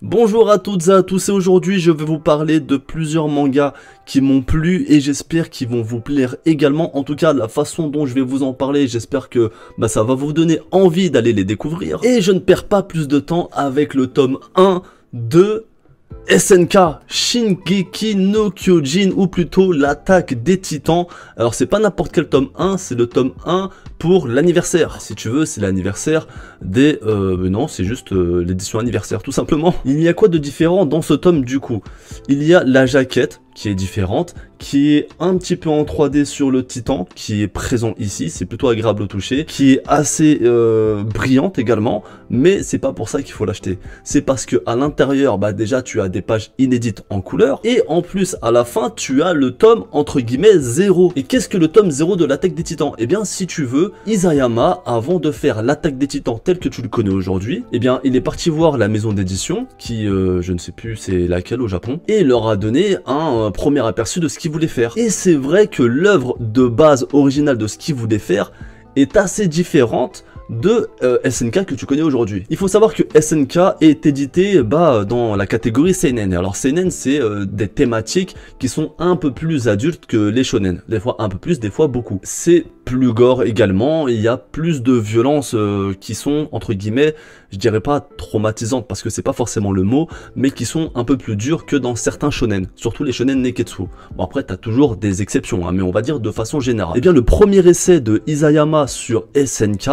Bonjour à toutes et à tous, et aujourd'hui je vais vous parler de plusieurs mangas qui m'ont plu et j'espère qu'ils vont vous plaire également. En tout cas, la façon dont je vais vous en parler, j'espère que ça va vous donner envie d'aller les découvrir. Et je ne perds pas plus de temps avec le tome 1 de SNK, Shingeki no Kyojin, ou plutôt l'attaque des titans. Alors c'est pas n'importe quel tome 1, c'est le tome 1 pour l'anniversaire. Si tu veux, c'est l'anniversaire des... non, c'est juste l'édition anniversaire, tout simplement. Il y a quoi de différent dans ce tome du coup? Il y a la jaquette, qui est différente, qui est un petit peu en 3D sur le titan, qui est présent ici, c'est plutôt agréable au toucher, qui est assez brillante également, mais c'est pas pour ça qu'il faut l'acheter. C'est parce que à l'intérieur, déjà tu as des pages inédites en couleur, et en plus à la fin tu as le tome entre guillemets 0. Et qu'est-ce que le tome 0 de l'attaque des titans? Eh bien si tu veux, Isayama, avant de faire l'attaque des titans tel que tu le connais aujourd'hui, eh bien il est parti voir la maison d'édition, qui je ne sais plus c'est laquelle au Japon, et il leur a donné un premier aperçu de ce qu'il voulait faire. Et c'est vrai que l'œuvre de base originale de ce qu'il voulait faire est assez différente de SNK que tu connais aujourd'hui. Il faut savoir que SNK est édité dans la catégorie seinen. Alors seinen, c'est des thématiques qui sont un peu plus adultes que les shonen. Des fois un peu plus, des fois beaucoup. C'est plus gore également, il y a plus de violences qui sont entre guillemets, je dirais pas traumatisantes parce que c'est pas forcément le mot, mais qui sont un peu plus dures que dans certains shonen, surtout les shonen neketsu. Bon après t'as toujours des exceptions, hein, mais on va dire de façon générale. Eh bien le premier essai de Isayama sur SNK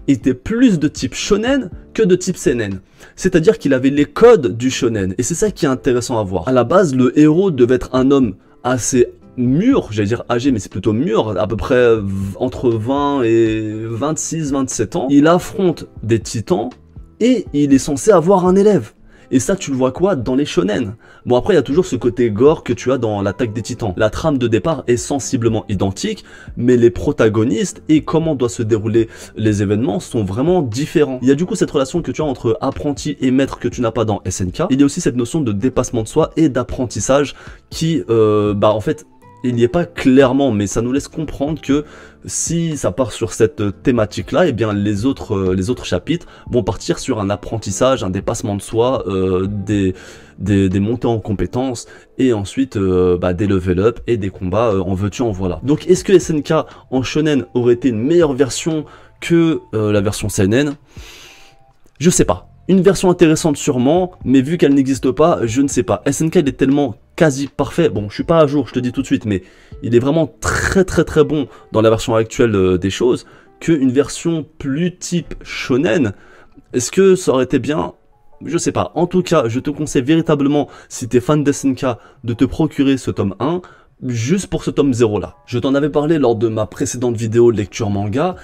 était plus de type shonen que de type seinen. C'est-à-dire qu'il avait les codes du shonen, et c'est ça qui est intéressant à voir. À la base, le héros devait être un homme assez mûr, j'allais dire âgé, mais c'est plutôt mûr, à peu près entre 20 et 26-27 ans. Il affronte des titans, et il est censé avoir un élève. Et ça, tu le vois quoi? Dans les shonen. Bon, après, il y a toujours ce côté gore que tu as dans l'attaque des titans. La trame de départ est sensiblement identique, mais les protagonistes et comment doivent se dérouler les événements sont vraiment différents. Il y a du coup cette relation que tu as entre apprenti et maître que tu n'as pas dans SNK. Il y a aussi cette notion de dépassement de soi et d'apprentissage qui, en fait, il n'y est pas clairement, mais ça nous laisse comprendre que si ça part sur cette thématique-là, eh bien les autres chapitres vont partir sur un apprentissage, un dépassement de soi, des montées en compétences, et ensuite des level up et des combats en veux-tu en voilà. Donc est-ce que SNK en shonen aurait été une meilleure version que la version seinen? Je sais pas. Une version intéressante sûrement, mais vu qu'elle n'existe pas, je ne sais pas. SNK il est tellement quasi parfait, bon je suis pas à jour, je te dis tout de suite, mais il est vraiment très bon dans la version actuelle des choses, qu'une version plus type shonen, est-ce que ça aurait été bien? Je sais pas. En tout cas, je te conseille véritablement, si tu es fan d'SNK, de te procurer ce tome 1, juste pour ce tome 0 là. Je t'en avais parlé lors de ma précédente vidéo lecture manga,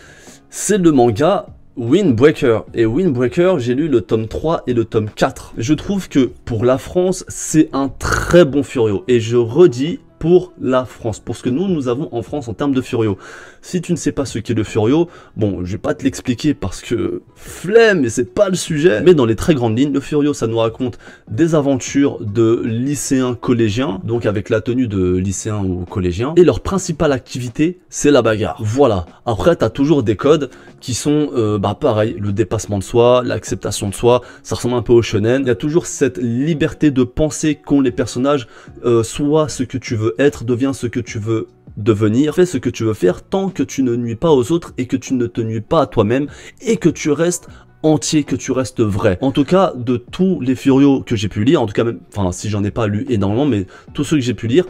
c'est le manga Windbreaker. Et Windbreaker, j'ai lu le tome 3 et le tome 4. Je trouve que pour la France, c'est un très bon Furio. Et je redis, pour la France, pour ce que nous avons en France en termes de Furio. Si tu ne sais pas ce qu'est le Furio, bon, je vais pas te l'expliquer parce que flemme, et c'est pas le sujet, mais dans les très grandes lignes, le Furio, ça nous raconte des aventures de lycéens collégiens, donc avec la tenue de lycéens ou collégiens, et leur principale activité, c'est la bagarre. Voilà. Après, t'as toujours des codes qui sont, pareil, le dépassement de soi, l'acceptation de soi, ça ressemble un peu au shonen. Il y a toujours cette liberté de penser qu'ont les personnages, soit ce que tu veux être, devient ce que tu veux devenir, fais ce que tu veux faire tant que tu ne nuis pas aux autres et que tu ne te nuis pas à toi-même et que tu restes entier, que tu restes vrai. En tout cas, de tous les Furios que j'ai pu lire, en tout cas même, enfin si j'en ai pas lu énormément, mais tous ceux que j'ai pu lire,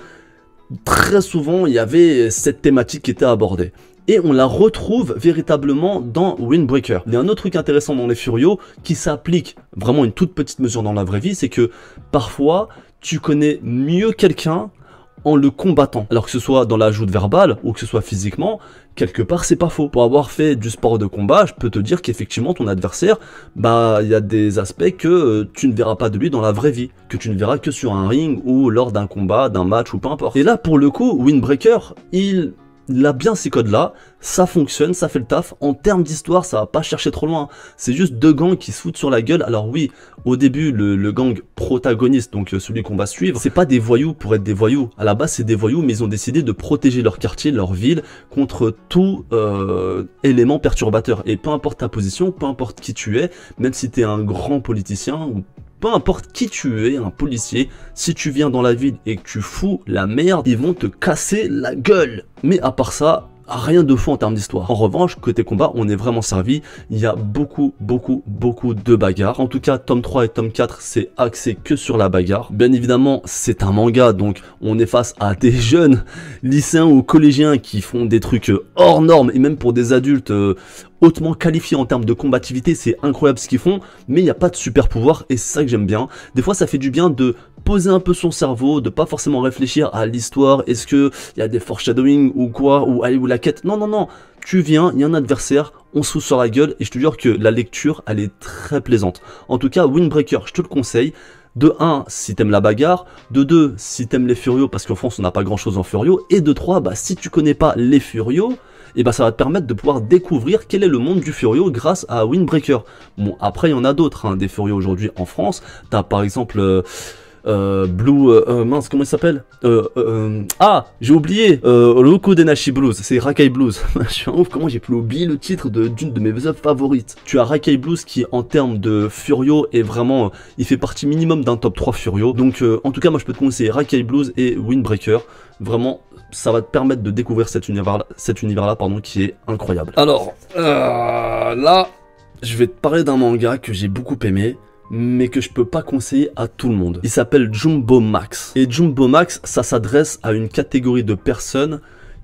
très souvent il y avait cette thématique qui était abordée. Et on la retrouve véritablement dans Windbreaker. Il y a un autre truc intéressant dans les Furios qui s'applique vraiment une toute petite mesure dans la vraie vie, c'est que parfois tu connais mieux quelqu'un en le combattant, alors que ce soit dans la joute verbale ou que ce soit physiquement, quelque part c'est pas faux. Pour avoir fait du sport de combat, je peux te dire qu'effectivement ton adversaire, il y a des aspects que tu ne verras pas de lui dans la vraie vie, que tu ne verras que sur un ring ou lors d'un combat, d'un match ou peu importe. Et là pour le coup, Windbreaker, il a bien ces codes là, ça fonctionne, ça fait le taf. En termes d'histoire, ça va pas chercher trop loin, c'est juste deux gangs qui se foutent sur la gueule. Alors oui, au début le gang protagoniste, donc celui qu'on va suivre, c'est pas des voyous pour être des voyous, à la base c'est des voyous, mais ils ont décidé de protéger leur quartier, leur ville contre tout élément perturbateur. Et peu importe ta position, peu importe qui tu es, même si tu es un grand politicien ou peu importe qui tu es, un policier, si tu viens dans la ville et que tu fous la merde, ils vont te casser la gueule. Mais à part ça, rien de fou en termes d'histoire. En revanche, côté combat, on est vraiment servi. Il y a beaucoup de bagarres. En tout cas, tome 3 et tome 4, c'est axé que sur la bagarre. Bien évidemment, c'est un manga, donc on est face à des jeunes lycéens ou collégiens qui font des trucs hors normes, et même pour des adultes hautement qualifiés en termes de combativité, c'est incroyable ce qu'ils font, mais il n'y a pas de super pouvoir, et c'est ça que j'aime bien. Des fois, ça fait du bien de poser un peu son cerveau, de pas forcément réfléchir à l'histoire, est-ce que il y a des foreshadowing ou quoi, ou allez, ou la quête. Non, tu viens, il y a un adversaire, on se fout sur la gueule, et je te jure que la lecture, elle est très plaisante. En tout cas, Windbreaker, je te le conseille. De 1, si t'aimes la bagarre, de 2, si t'aimes les furios, parce qu'en France on n'a pas grand chose en furio, et de 3, bah si tu connais pas les furios, et bah ça va te permettre de pouvoir découvrir quel est le monde du furio grâce à Windbreaker. Bon, après il y en a d'autres, hein, des furios aujourd'hui en France. T'as par exemple mince, comment il s'appelle, ah, j'ai oublié, Roku Denashi Blues, c'est Rakai Blues. Je suis un ouf, comment j'ai pu oublier le titre d'une de mes œuvres favorites. Tu as Rakai Blues qui, en termes de furio, est vraiment, il fait partie minimum d'un top 3 furio. Donc en tout cas, moi je peux te conseiller Rakai Blues et Windbreaker. Vraiment, ça va te permettre de découvrir cet univers-là, pardon, qui est incroyable. Alors, là, je vais te parler d'un manga que j'ai beaucoup aimé, mais que je peux pas conseiller à tout le monde. Il s'appelle Jumbo Max. Et Jumbo Max, ça s'adresse à une catégorie de personnes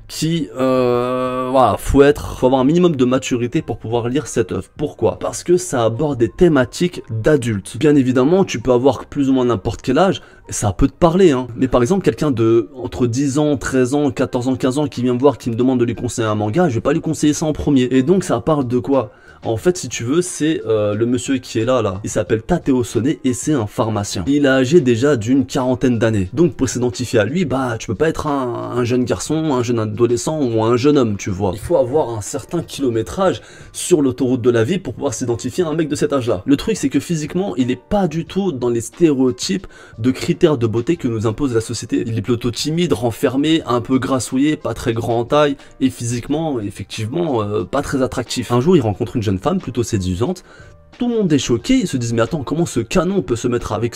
qui, voilà, faut avoir un minimum de maturité pour pouvoir lire cette œuvre. Pourquoi? Parce que ça aborde des thématiques d'adultes. Bien évidemment, tu peux avoir plus ou moins n'importe quel âge, et ça peut te parler, hein. Mais par exemple, quelqu'un de entre 10 ans, 13 ans, 14 ans, 15 ans qui vient me voir, qui me demande de lui conseiller un manga, je vais pas lui conseiller ça en premier. Et donc, ça parle de quoi? En fait, si tu veux, c'est le monsieur qui est là. Il s'appelle Tateo Sone et c'est un pharmacien. Il est âgé déjà d'une 40aine d'années. Donc, pour s'identifier à lui, bah, tu peux pas être un jeune garçon, un jeune adolescent ou un jeune homme, tu vois. Il faut avoir un certain kilométrage sur l'autoroute de la vie pour pouvoir s'identifier à un mec de cet âge-là. Le truc, c'est que physiquement, il est pas du tout dans les stéréotypes de critères de beauté que nous impose la société. Il est plutôt timide, renfermé, un peu grassouillé, pas très grand en taille et physiquement, effectivement, pas très attractif. Un jour, il rencontre une jeune femme plutôt séduisante, tout le monde est choqué, ils se disent mais attends, comment ce canon peut se mettre avec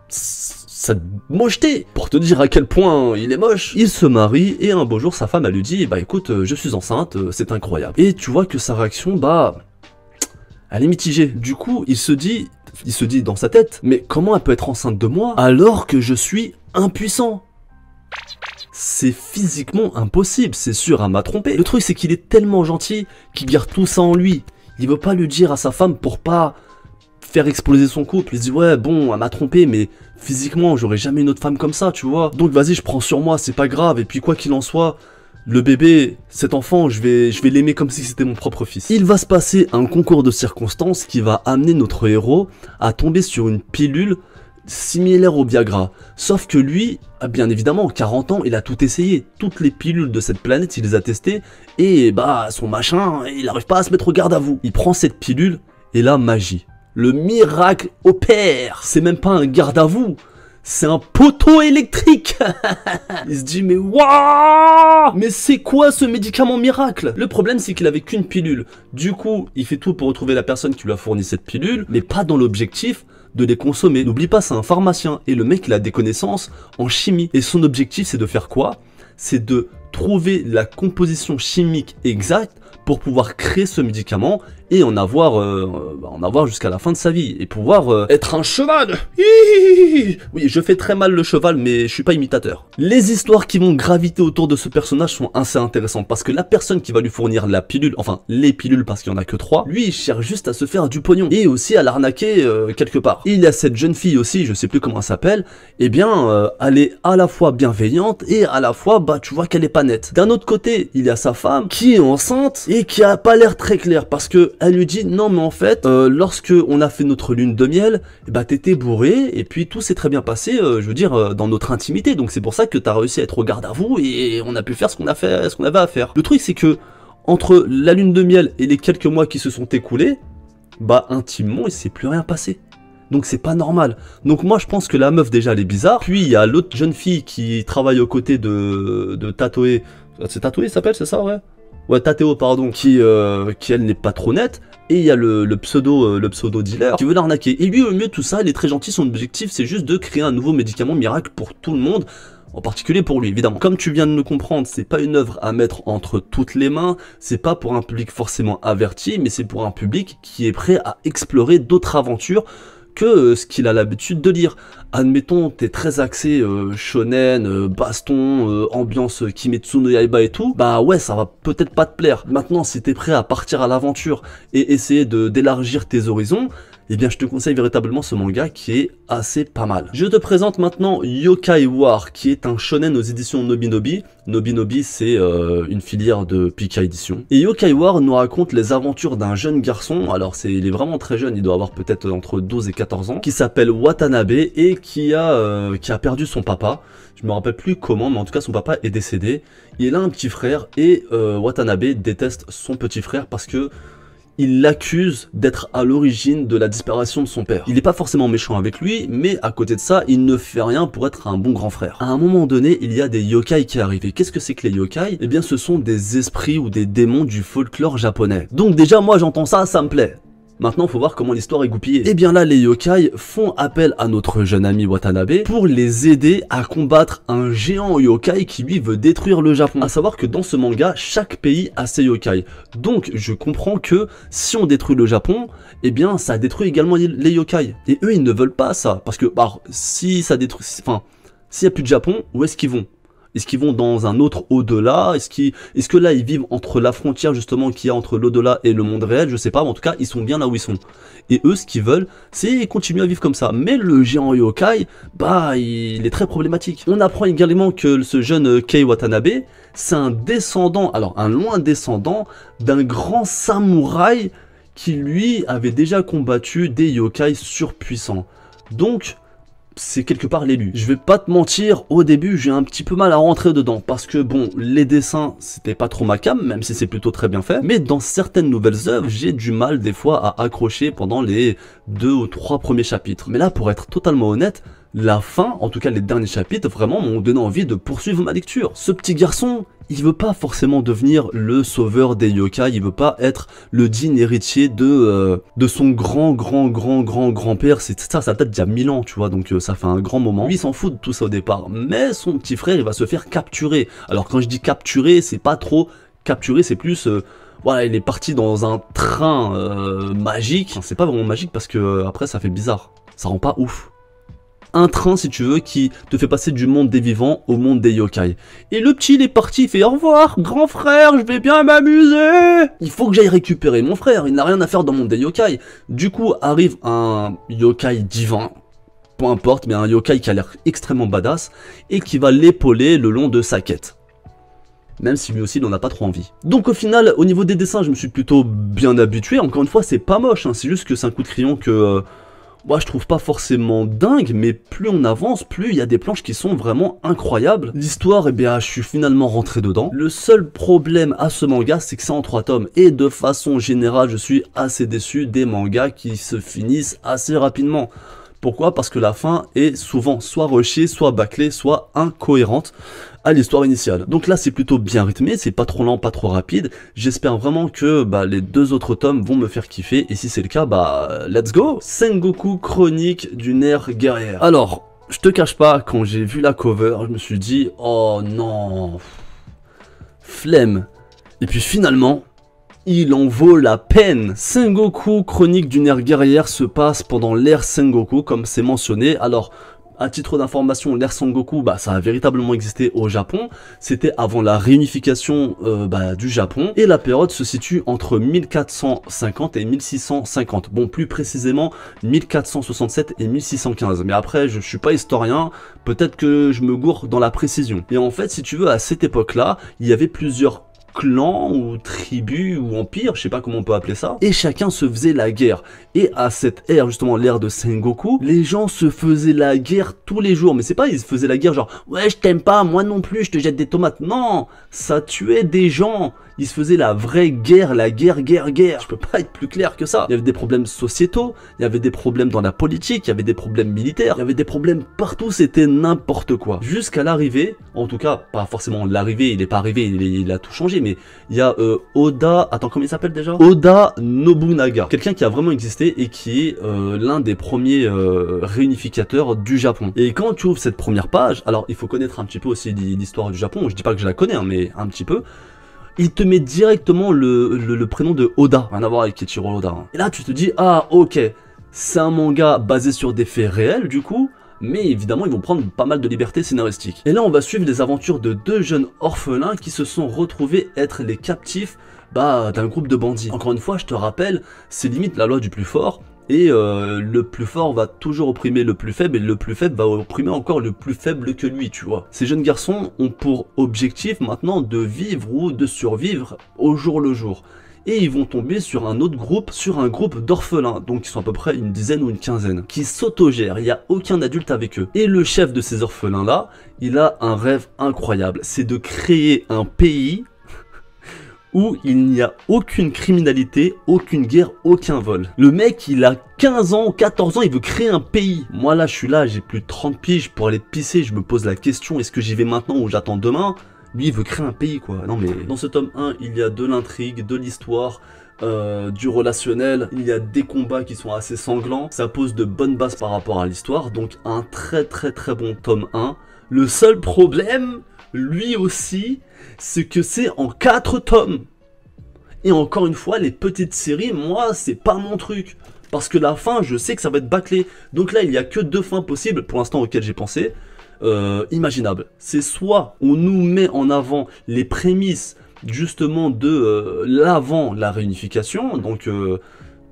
cette mocheté, pour te dire à quel point il est moche. Il se marie et un beau jour sa femme elle lui dit bah écoute, je suis enceinte, c'est incroyable. Et tu vois que sa réaction, bah elle est mitigée. Du coup il se dit dans sa tête, mais comment elle peut être enceinte de moi alors que je suis impuissant? C'est physiquement impossible, c'est sûr, elle m'a trompé. Le truc c'est qu'il est tellement gentil qu'il garde tout ça en lui. Il veut pas le dire à sa femme pour pas faire exploser son couple. Il se dit ouais bon, elle m'a trompé, mais physiquement j'aurais jamais une autre femme comme ça, tu vois. Donc vas-y, je prends sur moi, c'est pas grave. Et puis quoi qu'il en soit, le bébé, cet enfant, je vais l'aimer comme si c'était mon propre fils. Il va se passer un concours de circonstances qui va amener notre héros à tomber sur une pilule similaire au Viagra. Sauf que lui, bien évidemment, 40 ans, il a tout essayé. Toutes les pilules de cette planète, il les a testées. Et bah, son machin, il n'arrive pas à se mettre au garde à vous. Il prend cette pilule, et là, magie. Le miracle opère. C'est même pas un garde à vous. C'est un poteau électrique. Il se dit mais waouh, mais c'est quoi ce médicament miracle? Le problème c'est qu'il avait qu'une pilule. Du coup, il fait tout pour retrouver la personne qui lui a fourni cette pilule, mais pas dans l'objectif de les consommer. N'oublie pas, c'est un pharmacien et le mec il a des connaissances en chimie. Et son objectif c'est de faire quoi? C'est de trouver la composition chimique exacte pour pouvoir créer ce médicament et en avoir jusqu'à la fin de sa vie et pouvoir être un cheval. Hihihi. Oui, je fais très mal le cheval, mais je suis pas imitateur. Les histoires qui vont graviter autour de ce personnage sont assez intéressantes parce que la personne qui va lui fournir la pilule, enfin les pilules parce qu'il y en a que 3, lui il cherche juste à se faire du pognon et aussi à l'arnaquer quelque part. Il y a cette jeune fille aussi, je sais plus comment elle s'appelle, et bien elle est à la fois bienveillante et à la fois bah tu vois qu'elle est pas nette. D'un autre côté, il y a sa femme qui est enceinte et qui a pas l'air très claire parce que elle lui dit non mais en fait lorsque on a fait notre lune de miel, bah t'étais bourré et puis tout s'est très bien passé, je veux dire dans notre intimité, donc c'est pour ça que t'as réussi à être au garde à vous et on a pu faire ce qu'on avait à faire. Le truc c'est que entre la lune de miel et les quelques mois qui se sont écoulés, bah intimement il s'est plus rien passé. Donc c'est pas normal. Donc moi je pense que la meuf déjà elle est bizarre. Puis il y a l'autre jeune fille qui travaille aux côtés de Tatoe. C'est Tatoe s'appelle, c'est ça, ouais? Ouais, Tateo, pardon, qui elle n'est pas trop nette. et il y a le pseudo dealer qui veut l'arnaquer. Et lui, au mieux de tout ça, il est très gentil, son objectif c'est juste de créer un nouveau médicament miracle pour tout le monde, en particulier pour lui, évidemment. Comme tu viens de le comprendre, c'est pas une œuvre à mettre entre toutes les mains, c'est pas pour un public forcément averti, mais c'est pour un public qui est prêt à explorer d'autres aventures que ce qu'il a l'habitude de lire. Admettons, t'es très axé shonen, baston, ambiance Kimetsu no Yaiba et tout, bah ouais, ça va peut-être pas te plaire. Maintenant, si t'es prêt à partir à l'aventure et essayer d'élargir tes horizons, eh bien je te conseille véritablement ce manga qui est assez pas mal. Je te présente maintenant Yokai War, qui est un shonen aux éditions Nobinobi. Nobinobi, c'est une filière de Pika Édition. Et Yokai War nous raconte les aventures d'un jeune garçon, alors il est vraiment très jeune, il doit avoir peut-être entre 12 et 14 ans, qui s'appelle Watanabe et qui a perdu son papa. Je me rappelle plus comment, mais en tout cas son papa est décédé. Il a un petit frère et Watanabe déteste son petit frère parce que il l'accuse d'être à l'origine de la disparition de son père. Il n'est pas forcément méchant avec lui, mais à côté de ça, il ne fait rien pour être un bon grand frère. À un moment donné, il y a des yokai qui arrivent. Et qu'est-ce que c'est que les yokai? Eh bien, ce sont des esprits ou des démons du folklore japonais. Donc déjà, moi, j'entends ça, ça me plaît. Maintenant, faut voir comment l'histoire est goupillée. Et bien là, les yokai font appel à notre jeune ami Watanabe pour les aider à combattre un géant yokai qui lui veut détruire le Japon. À savoir que dans ce manga, chaque pays a ses yokai. Donc, je comprends que si on détruit le Japon, eh bien, ça détruit également les yokai. Et eux, ils ne veulent pas ça. Parce que, bah, si ça détruit... Enfin, s'il n'y a plus de Japon, où est-ce qu'ils vont? Est-ce qu'ils vont dans un autre au-delà? Est-ce que là, ils vivent entre la frontière, justement, qu'il y a entre l'au-delà et le monde réel? Je sais pas, mais en tout cas, ils sont bien là où ils sont. Et eux, ce qu'ils veulent, c'est continuer à vivre comme ça. Mais le géant yokai, bah, il est très problématique. On apprend également que ce jeune Kei Watanabe, c'est un descendant, alors un loin descendant, d'un grand samouraï qui, lui, avait déjà combattu des yokai surpuissants. Donc... c'est quelque part l'élu. Je vais pas te mentir, au début j'ai un petit peu mal à rentrer dedans parce que bon, les dessins c'était pas trop ma came, même si c'est plutôt très bien fait, mais dans certaines nouvelles œuvres j'ai du mal des fois à accrocher pendant les 2 ou 3 premiers chapitres. Mais là, pour être totalement honnête, la fin, en tout cas les derniers chapitres, vraiment m'ont donné envie de poursuivre ma lecture. Ce petit garçon, il veut pas forcément devenir le sauveur des yokai, il veut pas être le digne héritier de son grand-père, ça date d'il y a 1000 ans, tu vois, donc ça fait un grand moment. Lui, il s'en fout de tout ça au départ, mais son petit frère, il va se faire capturer. Alors quand je dis capturer, c'est pas trop capturer, c'est plus... voilà, il est parti dans un train magique. Enfin, c'est pas vraiment magique parce que après ça fait bizarre, ça rend pas ouf. Un train, si tu veux, qui te fait passer du monde des vivants au monde des yokai. Et le petit, il est parti, il fait au revoir, grand frère, je vais bien m'amuser. Il faut que j'aille récupérer mon frère, il n'a rien à faire dans le monde des yokai. Du coup, arrive un yokai divin, peu importe, mais un yokai qui a l'air extrêmement badass, et qui va l'épauler le long de sa quête. Même si lui aussi, il n'en a pas trop envie. Donc au final, au niveau des dessins, je me suis plutôt bien habitué. Encore une fois, c'est pas moche, hein, c'est juste que c'est un coup de crayon que... moi je trouve pas forcément dingue, mais plus on avance, plus il y a des planches qui sont vraiment incroyables. L'histoire, eh bien, je suis finalement rentré dedans. Le seul problème à ce manga, c'est que c'est en 3 tomes. Et de façon générale, je suis assez déçu des mangas qui se finissent assez rapidement. Pourquoi? Parce que la fin est souvent soit rushée, soit bâclée, soit incohérente à l'histoire initiale. Donc là c'est plutôt bien rythmé, c'est pas trop lent, pas trop rapide. J'espère vraiment que les 2 autres tomes vont me faire kiffer, et si c'est le cas, let's go. Sengoku Chronique d'une ère guerrière. Alors, je te cache pas, quand j'ai vu la cover, je me suis dit, oh non, flemme. Et puis finalement... il en vaut la peine. Sengoku Chronique d'une ère guerrière se passe pendant l'ère Sengoku, comme c'est mentionné. Alors, à titre d'information, l'ère Sengoku, ça a véritablement existé au Japon. C'était avant la réunification du Japon. Et la période se situe entre 1450 et 1650. Bon, plus précisément, 1467 et 1615. Mais après, je suis pas historien, peut-être que je me gourre dans la précision. Et en fait, si tu veux, à cette époque-là, il y avait plusieurs clans ou tribus ou empires, je sais pas comment on peut appeler ça, et chacun se faisait la guerre. Et à cette ère, justement l'ère de Sengoku, les gens se faisaient la guerre tous les jours. Mais c'est pas ils se faisaient la guerre genre ouais je t'aime pas, moi non plus, je te jette des tomates. Non, ça tuait des gens. il se faisait la vraie guerre, la guerre. Je peux pas être plus clair que ça. Il y avait des problèmes sociétaux, il y avait des problèmes dans la politique, il y avait des problèmes militaires, il y avait des problèmes partout, c'était n'importe quoi. Jusqu'à l'arrivée, en tout cas, pas forcément l'arrivée, il est pas arrivé, il a tout changé, mais il y a Oda, attends, comment il s'appelle déjà? Oda Nobunaga. Quelqu'un qui a vraiment existé et qui est l'un des premiers réunificateurs du Japon. Et quand tu ouvres cette première page, alors il faut connaître un petit peu aussi l'histoire du Japon, je dis pas que je la connais, hein, mais un petit peu. Il te met directement le prénom de Oda, rien à voir avec Eiichiro Oda. Hein. Et là tu te dis, ah ok, c'est un manga basé sur des faits réels du coup, mais évidemment ils vont prendre pas mal de liberté scénaristique. Et là on va suivre les aventures de deux jeunes orphelins qui se sont retrouvés être les captifs d'un groupe de bandits. Encore une fois je te rappelle, c'est limite la loi du plus fort, et le plus fort va toujours opprimer le plus faible, et le plus faible va opprimer encore le plus faible que lui, tu vois. Ces jeunes garçons ont pour objectif maintenant de vivre ou de survivre au jour le jour. Et ils vont tomber sur un autre groupe, sur un groupe d'orphelins, donc ils sont à peu près une dizaine ou une quinzaine, qui s'autogèrent, il n'y a aucun adulte avec eux. Et le chef de ces orphelins-là, il a un rêve incroyable, c'est de créer un pays où il n'y a aucune criminalité, aucune guerre, aucun vol. Le mec, il a 15 ans, 14 ans, il veut créer un pays. Moi là, je suis là, j'ai plus de 30 piges pour aller pisser, je me pose la question, est-ce que j'y vais maintenant ou j'attends demain? Lui, il veut créer un pays, quoi. Non mais, dans ce tome 1, il y a de l'intrigue, de l'histoire, du relationnel, il y a des combats qui sont assez sanglants, ça pose de bonnes bases par rapport à l'histoire, donc un très bon tome 1. Le seul problème, lui aussi, c'est que c'est en 4 tomes. Et encore une fois, les petites séries, moi, c'est pas mon truc. Parce que la fin, je sais que ça va être bâclé. Donc là, il n'y a que 2 fins possibles, pour l'instant, auxquelles j'ai pensé. Imaginables. C'est soit on nous met en avant les prémices, justement, de l'avant la réunification, donc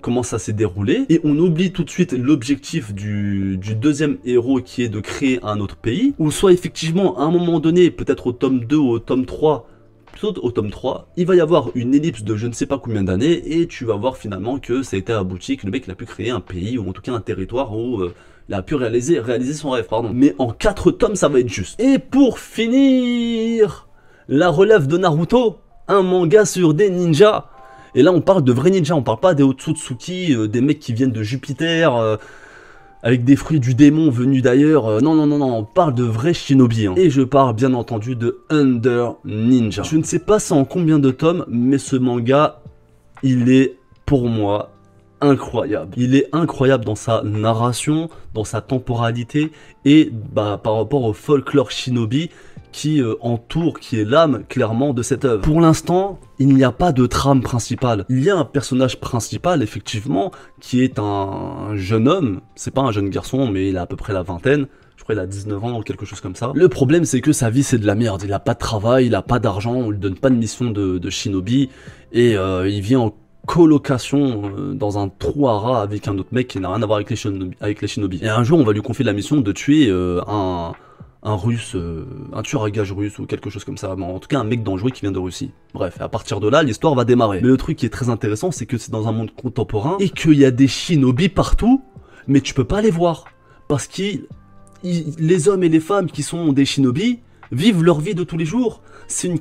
comment ça s'est déroulé, et on oublie tout de suite l'objectif du deuxième héros qui est de créer un autre pays, ou soit effectivement à un moment donné, peut-être au tome 2 ou au tome 3, plutôt au tome 3, il va y avoir une ellipse de je ne sais pas combien d'années, et tu vas voir finalement que ça a été abouti, que le mec il a pu créer un pays, ou en tout cas un territoire où il a pu réaliser son rêve, pardon. Mais en 4 tomes ça va être juste. Et pour finir, la relève de Naruto, un manga sur des ninjas. Et là on parle de vrais ninjas, on parle pas des Otsutsuki, des mecs qui viennent de Jupiter, avec des fruits du démon venus d'ailleurs. Non, on parle de vrais shinobi. Hein. Et je parle bien entendu de Under Ninja. Je ne sais pas c'est en combien de tomes, mais ce manga, il est pour moi incroyable. Il est incroyable dans sa narration, dans sa temporalité, et par rapport au folklore shinobi, qui entoure, qui est l'âme clairement de cette œuvre. Pour l'instant, il n'y a pas de trame principale. Il y a un personnage principal, effectivement, qui est un jeune homme. C'est pas un jeune garçon, mais il a à peu près la vingtaine. Je crois qu'il a 19 ans ou quelque chose comme ça. Le problème, c'est que sa vie, c'est de la merde. Il a pas de travail, il a pas d'argent, on lui donne pas de mission de shinobi, et il vit en colocation dans un trou à rats avec un autre mec qui n'a rien à voir avec les shinobi. Et un jour, on va lui confier la mission de tuer un russe, un tueur à gages russe ou quelque chose comme ça, mais en tout cas un mec dangereux qui vient de Russie. Bref, à partir de là, l'histoire va démarrer. Mais le truc qui est très intéressant, c'est que c'est dans un monde contemporain et qu'il y a des shinobi partout, mais tu peux pas les voir. Parce que les hommes et les femmes qui sont des shinobi vivent leur vie de tous les jours.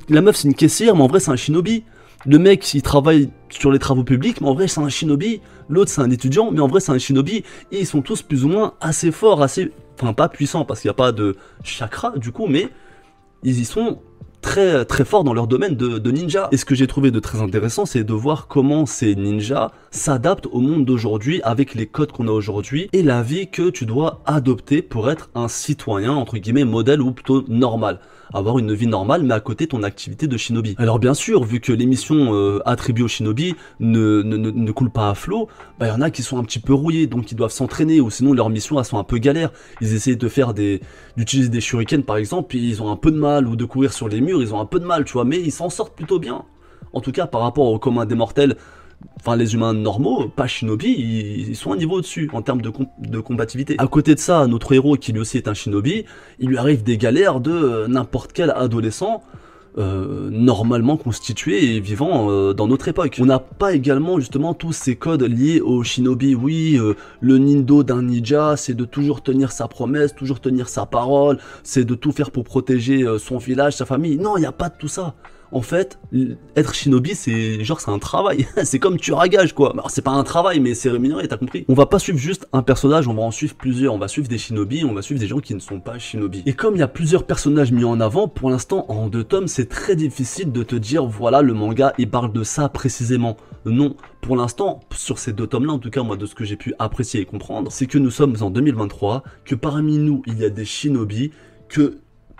La meuf c'est une caissière, mais en vrai c'est un shinobi. Le mec il travaille sur les travaux publics, mais en vrai c'est un shinobi. L'autre c'est un étudiant, mais en vrai c'est un shinobi. Et ils sont tous plus ou moins assez forts, enfin pas puissants parce qu'il n'y a pas de chakra du coup, mais ils y sont très forts dans leur domaine de ninja. Et ce que j'ai trouvé de très intéressant, c'est de voir comment ces ninjas s'adaptent au monde d'aujourd'hui avec les codes qu'on a aujourd'hui et la vie que tu dois adopter pour être un citoyen entre guillemets modèle ou plutôt normal. Avoir une vie normale mais à côté ton activité de shinobi. Alors bien sûr, vu que l'émission attribuée aux shinobi ne coule pas à flot, il y en a qui sont un petit peu rouillés, donc ils doivent s'entraîner ou sinon leurs missions elles sont un peu galères. Ils essayent de faire d'utiliser des shurikens par exemple, puis ils ont un peu de mal, ou de courir sur les murs, ils ont un peu de mal, tu vois, mais ils s'en sortent plutôt bien. En tout cas par rapport au commun des mortels, enfin les humains normaux, pas shinobi, ils sont un niveau au-dessus en termes de combativité. À côté de ça, notre héros qui lui aussi est un shinobi, il lui arrive des galères de n'importe quel adolescent normalement constitué et vivant dans notre époque. On n'a pas également justement tous ces codes liés au shinobi. Oui, le nindo d'un ninja, c'est de toujours tenir sa promesse, toujours tenir sa parole, c'est de tout faire pour protéger son village, sa famille. Non, il n'y a pas de tout ça. En fait, être shinobi, c'est un travail. C'est comme tueur à gage, quoi. Alors, c'est pas un travail, mais c'est rémunéré, t'as compris? On va pas suivre juste un personnage, on va en suivre plusieurs. On va suivre des shinobi, on va suivre des gens qui ne sont pas shinobi. Et comme il y a plusieurs personnages mis en avant, pour l'instant, en 2 tomes, c'est très difficile de te dire, voilà, le manga, il parle de ça précisément. Non, pour l'instant, sur ces 2 tomes-là, en tout cas, moi, de ce que j'ai pu apprécier et comprendre, c'est que nous sommes en 2023, que parmi nous, il y a des shinobi, que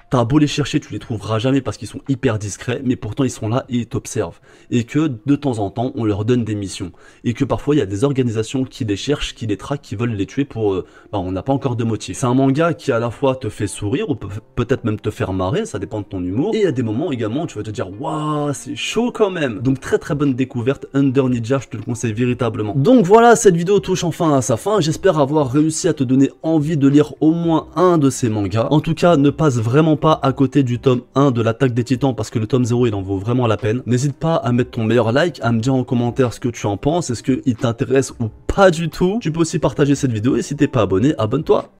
t'as beau les chercher, tu les trouveras jamais parce qu'ils sont hyper discrets, mais pourtant ils sont là et ils t'observent. Et que de temps en temps, on leur donne des missions. Et que parfois, il y a des organisations qui les cherchent, qui les traquent, qui veulent les tuer pour... on n'a pas encore de motif. C'est un manga qui à la fois te fait sourire, ou peut-être même te faire marrer, ça dépend de ton humour. Et il y a des moments également où tu vas te dire, waouh, c'est chaud quand même. Donc très très bonne découverte, Under Ninja, je te le conseille véritablement. Donc voilà, cette vidéo touche enfin à sa fin. J'espère avoir réussi à te donner envie de lire au moins un de ces mangas. En tout cas, ne passe vraiment pas à côté du tome 1 de l'attaque des titans parce que le tome 0 il en vaut vraiment la peine. N'hésite pas à mettre ton meilleur like, à me dire en commentaire ce que tu en penses, est-ce qu'il t'intéresse ou pas du tout. Tu peux aussi partager cette vidéo et si t'es pas abonné, abonne-toi.